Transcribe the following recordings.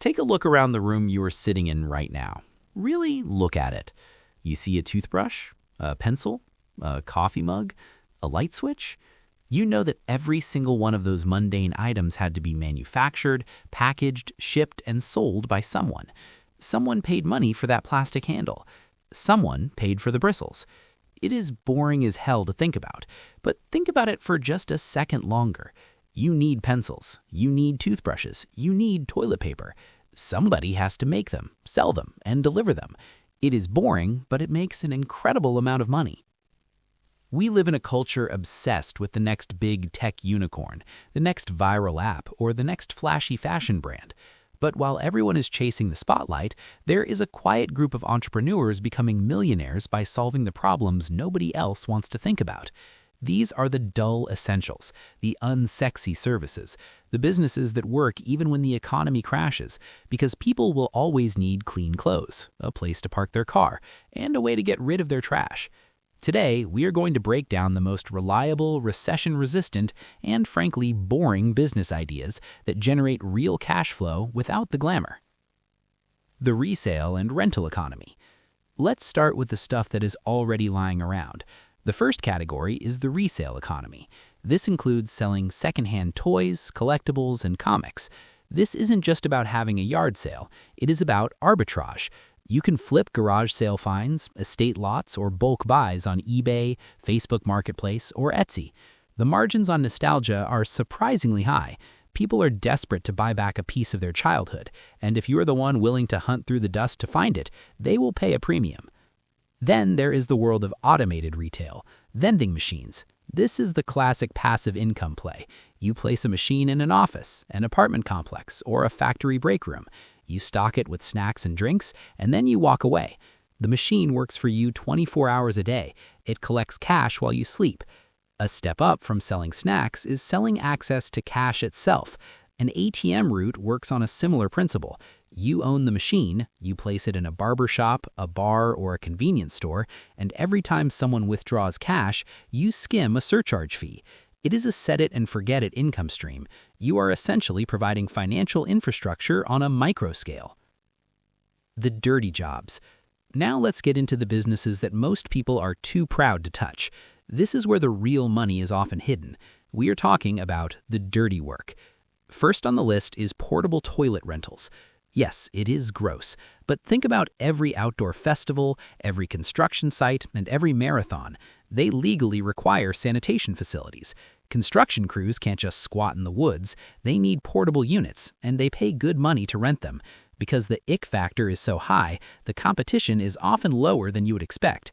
Take a look around the room you are sitting in right now. Really look at it. You see a toothbrush, a pencil, a coffee mug, a light switch? You know that every single one of those mundane items had to be manufactured, packaged, shipped, and sold by someone. Someone paid money for that plastic handle. Someone paid for the bristles. It is boring as hell to think about, but think about it for just a second longer. You need pencils, you need toothbrushes, you need toilet paper. Somebody has to make them, sell them, and deliver them. It is boring, but it makes an incredible amount of money. We live in a culture obsessed with the next big tech unicorn, the next viral app, or the next flashy fashion brand. But while everyone is chasing the spotlight, there is a quiet group of entrepreneurs becoming millionaires by solving the problems nobody else wants to think about. These are the dull essentials, the unsexy services, the businesses that work even when the economy crashes, because people will always need clean clothes, a place to park their car, and a way to get rid of their trash. Today, we are going to break down the most reliable, recession-resistant, and frankly boring business ideas that generate real cash flow without the glamour. The resale and rental economy. Let's start with the stuff that is already lying around. The first category is the resale economy. This includes selling secondhand toys, collectibles, and comics. This isn't just about having a yard sale. It is about arbitrage. You can flip garage sale finds, estate lots, or bulk buys on eBay, Facebook Marketplace, or Etsy. The margins on nostalgia are surprisingly high. People are desperate to buy back a piece of their childhood, and if you're the one willing to hunt through the dust to find it, they will pay a premium. Then there is the world of automated retail, vending machines. This is the classic passive income play. You place a machine in an office, an apartment complex, or a factory break room. You stock it with snacks and drinks, and then you walk away. The machine works for you 24 hours a day. It collects cash while you sleep. A step up from selling snacks is selling access to cash itself. An ATM route works on a similar principle. You own the machine, you place it in a barber shop, a bar, or a convenience store, and every time someone withdraws cash, you skim a surcharge fee. It is a set-it-and-forget-it income stream. You are essentially providing financial infrastructure on a micro scale. The dirty jobs. Now let's get into the businesses that most people are too proud to touch. This is where the real money is often hidden. We are talking about the dirty work. First on the list is portable toilet rentals. Yes, it is gross, but think about every outdoor festival, every construction site, and every marathon. They legally require sanitation facilities. Construction crews can't just squat in the woods. They need portable units, and they pay good money to rent them. Because the ick factor is so high, the competition is often lower than you would expect.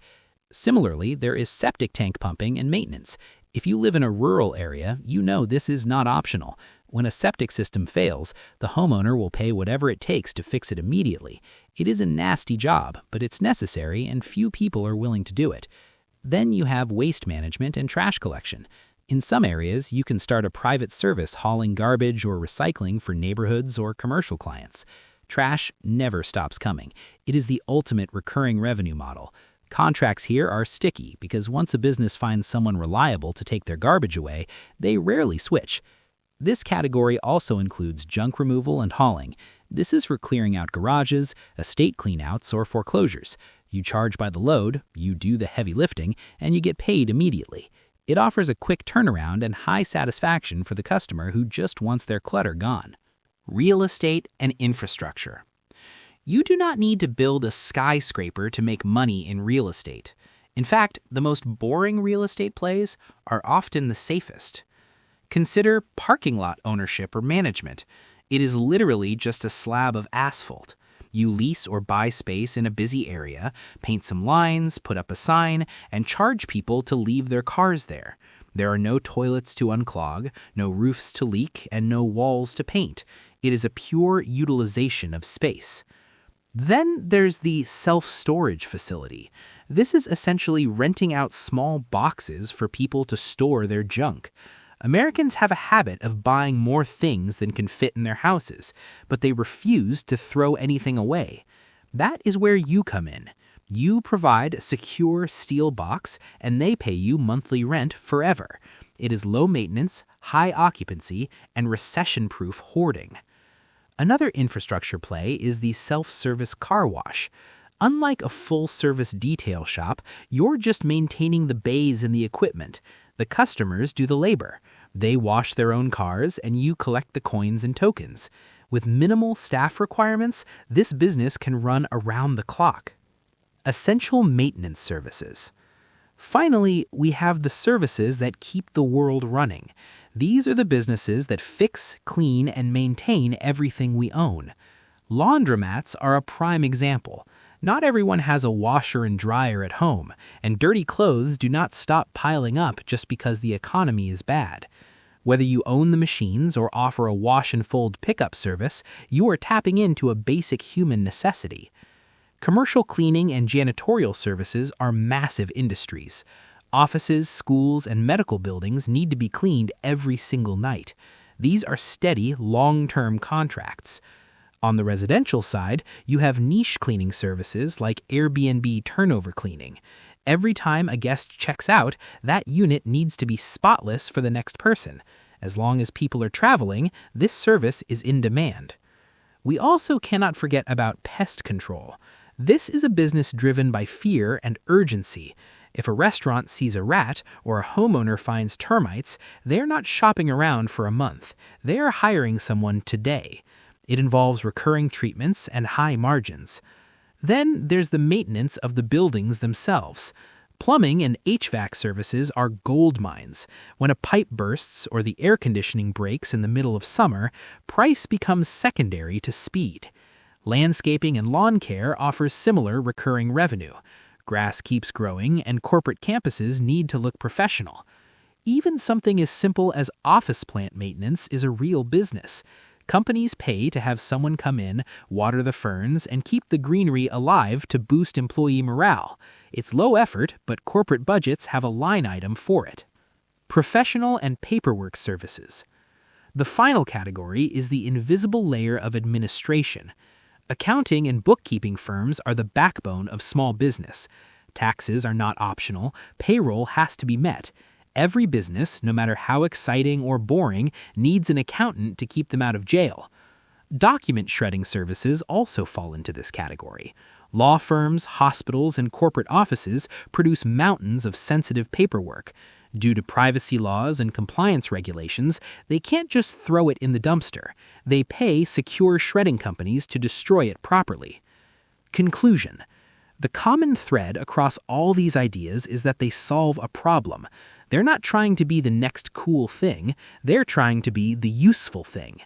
Similarly, there is septic tank pumping and maintenance. If you live in a rural area, you know this is not optional. When a septic system fails, the homeowner will pay whatever it takes to fix it immediately. It is a nasty job, but it's necessary and few people are willing to do it. Then you have waste management and trash collection. In some areas, you can start a private service hauling garbage or recycling for neighborhoods or commercial clients. Trash never stops coming. It is the ultimate recurring revenue model. Contracts here are sticky because once a business finds someone reliable to take their garbage away, they rarely switch. This category also includes junk removal and hauling. This is for clearing out garages, estate cleanouts, or foreclosures. You charge by the load, you do the heavy lifting, and you get paid immediately. It offers a quick turnaround and high satisfaction for the customer who just wants their clutter gone. Real estate and infrastructure. You do not need to build a skyscraper to make money in real estate. In fact, the most boring real estate plays are often the safest. Consider parking lot ownership or management. It is literally just a slab of asphalt. You lease or buy space in a busy area, paint some lines, put up a sign, and charge people to leave their cars there. There are no toilets to unclog, no roofs to leak, and no walls to paint. It is a pure utilization of space. Then there's the self-storage facility. This is essentially renting out small boxes for people to store their junk. Americans have a habit of buying more things than can fit in their houses, but they refuse to throw anything away. That is where you come in. You provide a secure steel box, and they pay you monthly rent forever. It is low maintenance, high occupancy, and recession-proof hoarding. Another infrastructure play is the self-service car wash. Unlike a full-service detail shop, you're just maintaining the bays and the equipment. The customers do the labor. They wash their own cars, and you collect the coins and tokens. With minimal staff requirements, this business can run around the clock. Essential maintenance services. Finally, we have the services that keep the world running. These are the businesses that fix, clean, and maintain everything we own. Laundromats are a prime example. Not everyone has a washer and dryer at home, and dirty clothes do not stop piling up just because the economy is bad. Whether you own the machines or offer a wash and fold pickup service, you are tapping into a basic human necessity. Commercial cleaning and janitorial services are massive industries. Offices, schools, and medical buildings need to be cleaned every single night. These are steady, long-term contracts. On the residential side, you have niche cleaning services like Airbnb turnover cleaning. Every time a guest checks out, that unit needs to be spotless for the next person. As long as people are traveling, this service is in demand. We also cannot forget about pest control. This is a business driven by fear and urgency. If a restaurant sees a rat or a homeowner finds termites, they're not shopping around for a month. They are hiring someone today. It involves recurring treatments and high margins. Then there's the maintenance of the buildings themselves. Plumbing and HVAC services are gold mines. When a pipe bursts or the air conditioning breaks in the middle of summer, price becomes secondary to speed. Landscaping and lawn care offers similar recurring revenue. Grass keeps growing, and corporate campuses need to look professional. Even something as simple as office plant maintenance is a real business. Companies pay to have someone come in, water the ferns, and keep the greenery alive to boost employee morale. It's low effort, but corporate budgets have a line item for it. Professional and paperwork services. The final category is the invisible layer of administration. Accounting and bookkeeping firms are the backbone of small business. Taxes are not optional. Payroll has to be met. Every business, no matter how exciting or boring, needs an accountant to keep them out of jail. Document shredding services also fall into this category. Law firms, hospitals, and corporate offices produce mountains of sensitive paperwork. Due to privacy laws and compliance regulations, they can't just throw it in the dumpster. They pay secure shredding companies to destroy it properly. Conclusion. The common thread across all these ideas is that they solve a problem. They're not trying to be the next cool thing. They're trying to be the useful thing.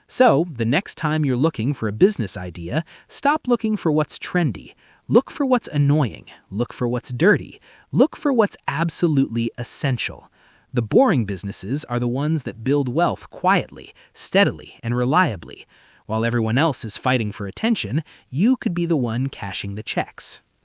So, the next time you're looking for a business idea, stop looking for what's trendy. Look for what's annoying. Look for what's dirty. Look for what's absolutely essential. The boring businesses are the ones that build wealth quietly, steadily, and reliably. While everyone else is fighting for attention, you could be the one cashing the checks.